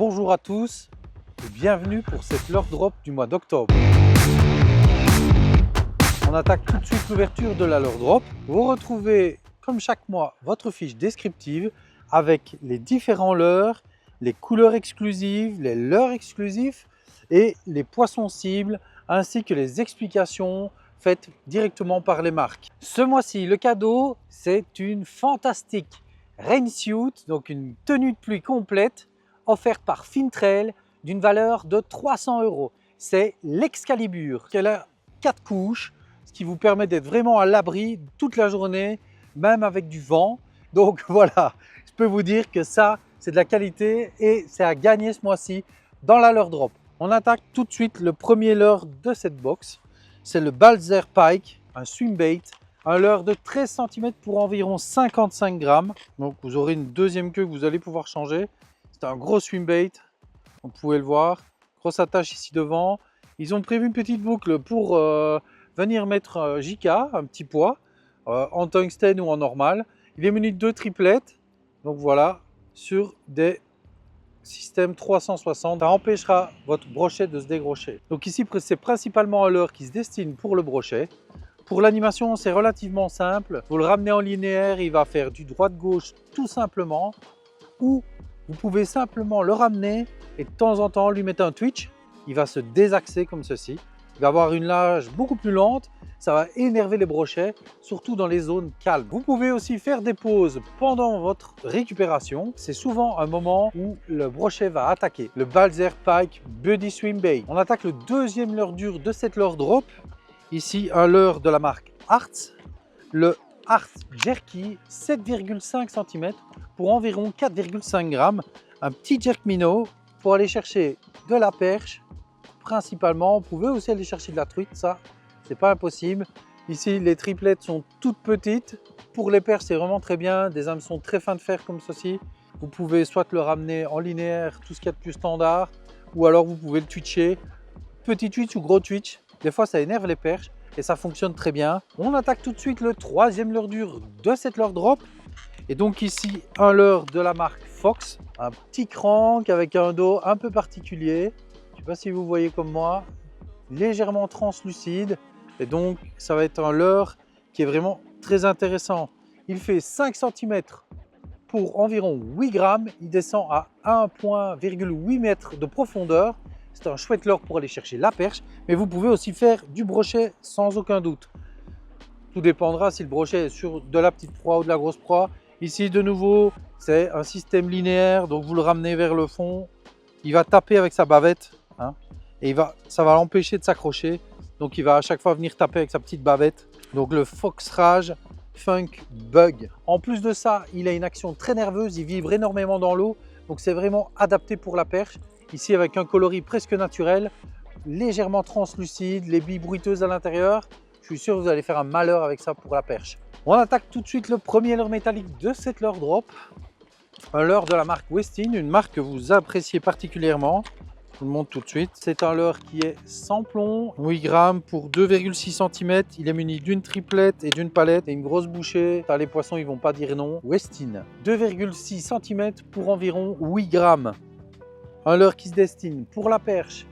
Bonjour à tous et bienvenue pour cette leurre drop du mois d'octobre. On attaque tout de suite l'ouverture de la leurre drop. Vous retrouvez comme chaque mois votre fiche descriptive avec les différents leurres, les couleurs exclusives, les leurres exclusifs et les poissons cibles ainsi que les explications faites directement par les marques. Ce mois-ci, le cadeau, c'est une fantastique rain suit, donc une tenue de pluie complète offerte par Fintrail d'une valeur de 300 €. C'est l'Excalibur. Elle a 4 couches, ce qui vous permet d'être vraiment à l'abri toute la journée, même avec du vent. Donc voilà, je peux vous dire que ça, c'est de la qualité et c'est à gagner ce mois-ci dans la leurre drop. On attaque tout de suite le premier leurre de cette box. C'est le Balzer Pike, un swim bait, un leurre de 13 cm pour environ 55 grammes. Donc vous aurez une deuxième queue que vous allez pouvoir changer. C'est un gros swim bait, vous pouvez le voir. Grosse attache ici devant. Ils ont prévu une petite boucle pour venir mettre JK, un petit poids, en tungstène ou en normal. Il est muni de 2 triplettes. Donc voilà, sur des système 360, ça empêchera votre brochet de se dégrocher. Donc ici, c'est principalement un leurre qui se destine pour le brochet. Pour l'animation, c'est relativement simple. Vous le ramenez en linéaire, il va faire du droite-gauche tout simplement. Ou vous pouvez simplement le ramener et de temps en temps lui mettre un twitch. Il va se désaxer comme ceci. Il va avoir une nage beaucoup plus lente. Ça va énerver les brochets, surtout dans les zones calmes. Vous pouvez aussi faire des pauses pendant votre récupération. C'est souvent un moment où le brochet va attaquer. Le Balzer Pike Buddy Swim Bait. On attaque le deuxième leurre dur de cette leurre drop. Ici, un leurre de la marque Arts. Le Arts Jerky, 7,5 cm pour environ 4,5 grammes. Un petit jerk minnow pour aller chercher de la perche. Principalement, vous pouvez aussi aller chercher de la truite, ça. C'est pas impossible. Ici, les triplettes sont toutes petites. Pour les perches, c'est vraiment très bien. Des hameçons très fins de fer comme ceci. Vous pouvez soit le ramener en linéaire, tout ce qu'il y a de plus standard, ou alors vous pouvez le twitcher. Petit twitch ou gros twitch. Des fois, ça énerve les perches et ça fonctionne très bien. On attaque tout de suite le troisième leurre dur de cette leurre drop. Et donc ici, un leurre de la marque Fox. Un petit crank avec un dos un peu particulier. Je ne sais pas si vous voyez comme moi. Légèrement translucide. Et donc, ça va être un leurre qui est vraiment très intéressant. Il fait 5 cm pour environ 8 grammes. Il descend à 1,8 m de profondeur. C'est un chouette leurre pour aller chercher la perche. Mais vous pouvez aussi faire du brochet sans aucun doute. Tout dépendra si le brochet est sur de la petite proie ou de la grosse proie. Ici, de nouveau, c'est un système linéaire. Donc, vous le ramenez vers le fond. Il va taper avec sa bavette. Et ça va l'empêcher de s'accrocher. Donc il va à chaque fois venir taper avec sa petite bavette. Donc le Fox Rage Funk Bug. En plus de ça, il a une action très nerveuse, il vibre énormément dans l'eau. Donc c'est vraiment adapté pour la perche. Ici avec un coloris presque naturel, légèrement translucide, les billes bruiteuses à l'intérieur. Je suis sûr que vous allez faire un malheur avec ça pour la perche. On attaque tout de suite le premier leurre métallique de cette leurre drop. Un leurre de la marque Westin, une marque que vous appréciez particulièrement. Je vous le montre tout de suite. C'est un leurre qui est sans plomb, 8 grammes pour 2,6 cm. Il est muni d'une triplette et d'une palette et une grosse bouchée. Ça, les poissons, ils vont pas dire non. Westin, 2,6 cm pour environ 8 grammes. Un leurre qui se destine pour la perche,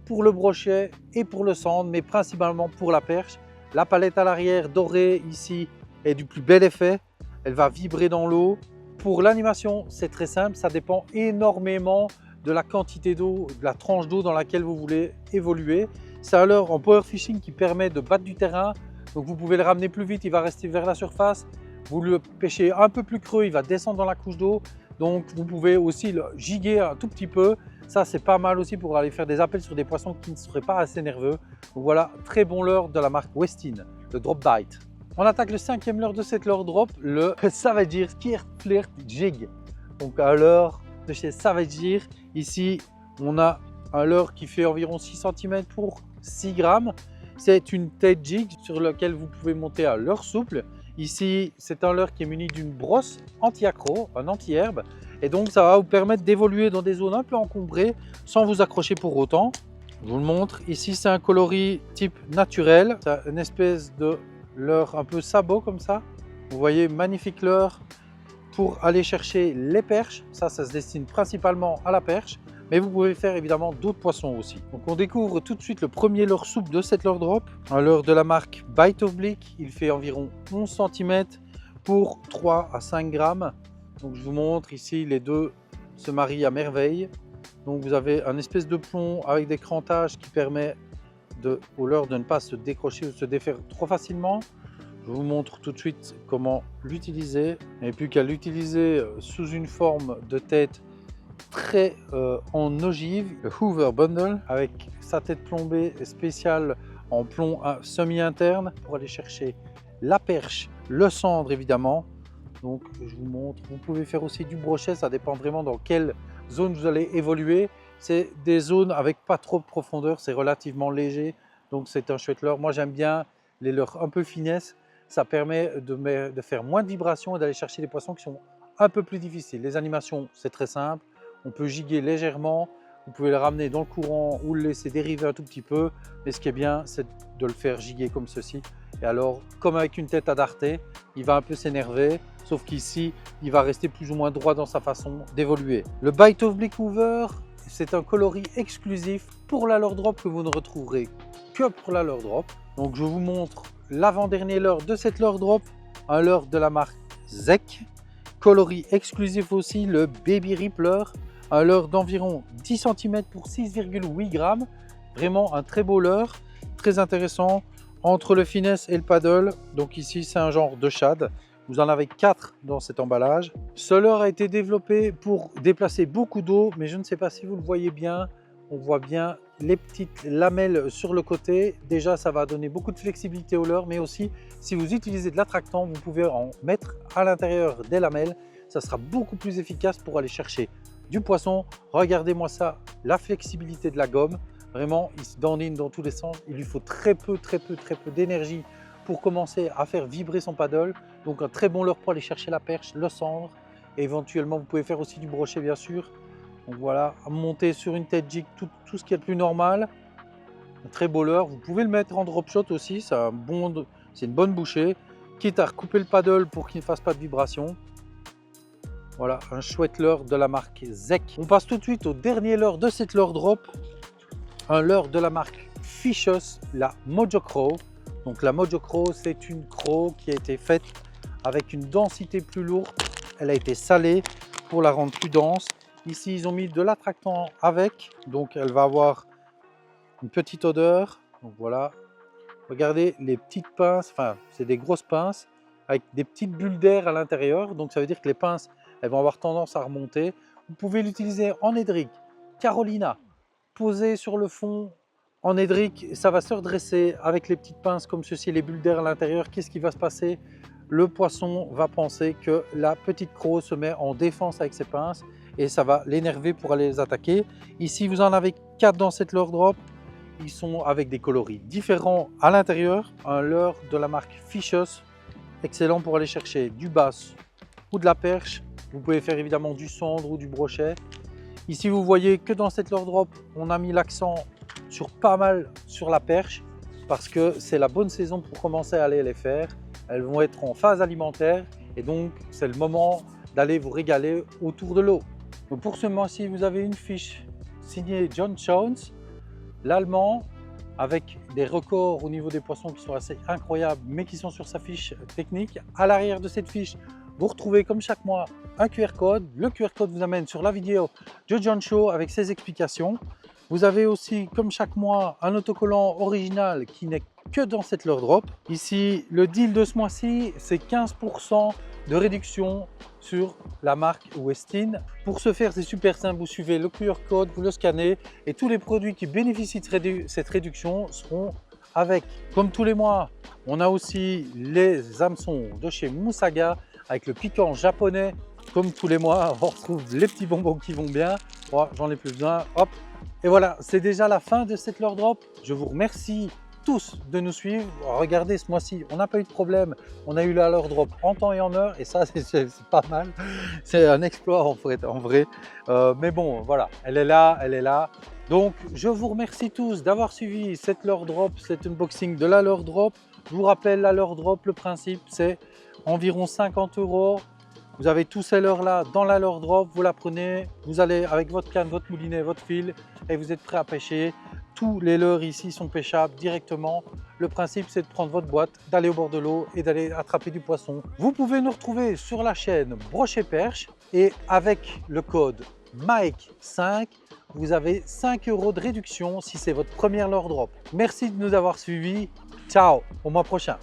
pour le brochet et pour le sand, mais principalement pour la perche. La palette à l'arrière dorée ici est du plus bel effet. Elle va vibrer dans l'eau. Pour l'animation, c'est très simple. Ça dépend énormément de la quantité d'eau, de la tranche d'eau dans laquelle vous voulez évoluer. C'est un leurre en power fishing qui permet de battre du terrain. Donc vous pouvez le ramener plus vite, il va rester vers la surface. Vous le pêchez un peu plus creux, il va descendre dans la couche d'eau. Donc vous pouvez aussi le giguer un tout petit peu. Ça, c'est pas mal aussi pour aller faire des appels sur des poissons qui ne seraient pas assez nerveux. Donc voilà, très bon leurre de la marque Westin, le Drop Bite. On attaque le cinquième leurre de cette leurre drop, le Savage Gear Skirt Flirt Jig. Donc un leurre de chez Savage Gear. Ici, on a un leurre qui fait environ 6 cm pour 6 grammes. C'est une tête jig sur laquelle vous pouvez monter un leurre souple. Ici, c'est un leurre qui est muni d'une brosse anti-accro, un anti-herbe. Et donc, ça va vous permettre d'évoluer dans des zones un peu encombrées sans vous accrocher pour autant. Je vous le montre. Ici, c'est un coloris type naturel. C'est une espèce de leurre un peu sabot comme ça. Vous voyez, magnifique leurre pour aller chercher les perches. Ça se destine principalement à la perche. mais vous pouvez faire évidemment d'autres poissons aussi. Donc on découvre tout de suite le premier leurre souple de cette leurre drop, un leurre de la marque Bite of Blick. Il fait environ 11 cm pour 3 à 5 grammes. Donc je vous montre ici, les deux se marient à merveille. Donc vous avez un espèce de plomb avec des crantages qui permet au leurre de ne pas se décrocher ou se défaire trop facilement. Je vous montre tout de suite comment l'utiliser. Il n'y a plus qu'à l'utiliser sous une forme de tête très en ogive, le Hoover Bundle, avec sa tête plombée spéciale en plomb semi-interne pour aller chercher la perche, le cendre évidemment. Donc je vous montre, vous pouvez faire aussi du brochet, ça dépend vraiment dans quelle zone vous allez évoluer. C'est des zones avec pas trop de profondeur, c'est relativement léger, donc c'est un chouette leurre. Moi j'aime bien les leurres un peu finesse, ça permet de faire moins de vibrations et d'aller chercher des poissons qui sont un peu plus difficiles. Les animations, c'est très simple, on peut giguer légèrement, vous pouvez le ramener dans le courant ou le laisser dériver un tout petit peu, mais ce qui est bien, c'est de le faire giguer comme ceci. Et alors, comme avec une tête à darter, il va un peu s'énerver, sauf qu'ici, il va rester plus ou moins droit dans sa façon d'évoluer. Le Bite of Blick Hoover, c'est un coloris exclusif pour la leurre drop que vous ne retrouverez que pour la leurre drop. Donc je vous montre l'avant-dernier leurre de cette leurre drop, un leurre de la marque Zek, coloris exclusif aussi, le Baby Rippler, un leurre d'environ 10 cm pour 6,8 grammes. Vraiment un très beau leurre, très intéressant entre le finesse et le paddle. Donc ici c'est un genre de shad. Vous en avez 4 dans cet emballage. Ce leurre a été développé pour déplacer beaucoup d'eau, mais je ne sais pas si vous le voyez bien. On voit bien les petites lamelles sur le côté. Déjà, ça va donner beaucoup de flexibilité au leurre, mais aussi si vous utilisez de l'attractant, vous pouvez en mettre à l'intérieur des lamelles. Ça sera beaucoup plus efficace pour aller chercher du poisson. Regardez-moi ça, la flexibilité de la gomme. Vraiment, il se dandine dans tous les sens. Il lui faut très peu d'énergie pour commencer à faire vibrer son paddle. Donc un très bon leurre pour aller chercher la perche, le cendre. Et éventuellement, vous pouvez faire aussi du brochet, bien sûr. Donc voilà, monter sur une tête jig, tout ce qui est le plus normal. Un très beau leurre. Vous pouvez le mettre en drop shot aussi, c'est une bonne bouchée. Quitte à recouper le paddle pour qu'il ne fasse pas de vibration. Voilà, un chouette leurre de la marque Zek. On passe tout de suite au dernier leurre de cette leurre drop. Un leurre de la marque Fishos, la Mojo Craw. Donc la Mojo Craw, c'est une craw qui a été faite avec une densité plus lourde. Elle a été salée pour la rendre plus dense. Ici, ils ont mis de l'attractant avec, donc elle va avoir une petite odeur. Donc voilà, regardez les petites pinces, enfin c'est des grosses pinces avec des petites bulles d'air à l'intérieur. Donc ça veut dire que les pinces, elles vont avoir tendance à remonter. Vous pouvez l'utiliser en Edric, Carolina, posé sur le fond en Edric, ça va se redresser avec les petites pinces comme ceci, les bulles d'air à l'intérieur. Qu'est-ce qui va se passer? Le poisson va penser que la petite craw se met en défense avec ses pinces et ça va l'énerver pour aller les attaquer. Ici, vous en avez 4 dans cette leurre drop. Ils sont avec des coloris différents à l'intérieur. Un leurre de la marque Fishos, excellent pour aller chercher du bass ou de la perche. Vous pouvez faire évidemment du cendre ou du brochet. Ici, vous voyez que dans cette leurre drop, on a mis l'accent sur pas mal sur la perche parce que c'est la bonne saison pour commencer à aller les faire. Elles vont être en phase alimentaire et donc c'est le moment d'aller vous régaler autour de l'eau. Donc pour ce mois-ci, vous avez une fiche signée John Jones, l'allemand, avec des records au niveau des poissons qui sont assez incroyables mais qui sont sur sa fiche technique. À l'arrière de cette fiche, vous retrouvez comme chaque mois un QR code. Le QR code vous amène sur la vidéo de John Show avec ses explications. Vous avez aussi, comme chaque mois, un autocollant original qui n'est que dans cette leurre drop. Ici, le deal de ce mois-ci, c'est 15% de réduction sur la marque Westin. Pour ce faire, c'est super simple. Vous suivez le QR code, vous le scannez et tous les produits qui bénéficient de cette réduction seront avec. Comme tous les mois, on a aussi les hameçons de chez Musaga avec le piquant japonais. Comme tous les mois, on retrouve les petits bonbons qui vont bien. Oh, j'en ai plus besoin. Hop. Et voilà, c'est déjà la fin de cette leurre drop. Je vous remercie tous de nous suivre. Regardez, ce mois-ci, on n'a pas eu de problème. On a eu la leurre drop en temps et en heure et ça, c'est pas mal. C'est un exploit en vrai. Mais bon, voilà, elle est là, elle est là. Donc, je vous remercie tous d'avoir suivi cette leurre drop, cet unboxing de la leurre drop. Je vous rappelle, la leurre drop, le principe, c'est environ 50 €. Vous avez tous ces leurres là dans la leurre drop, vous la prenez, vous allez avec votre canne, votre moulinet, votre fil et vous êtes prêt à pêcher. Tous les leurres ici sont pêchables directement. Le principe, c'est de prendre votre boîte, d'aller au bord de l'eau et d'aller attraper du poisson. Vous pouvez nous retrouver sur la chaîne Brochet Perche et avec le code MAEK5, vous avez 5 € de réduction si c'est votre première leurre drop. Merci de nous avoir suivis. Ciao, au mois prochain.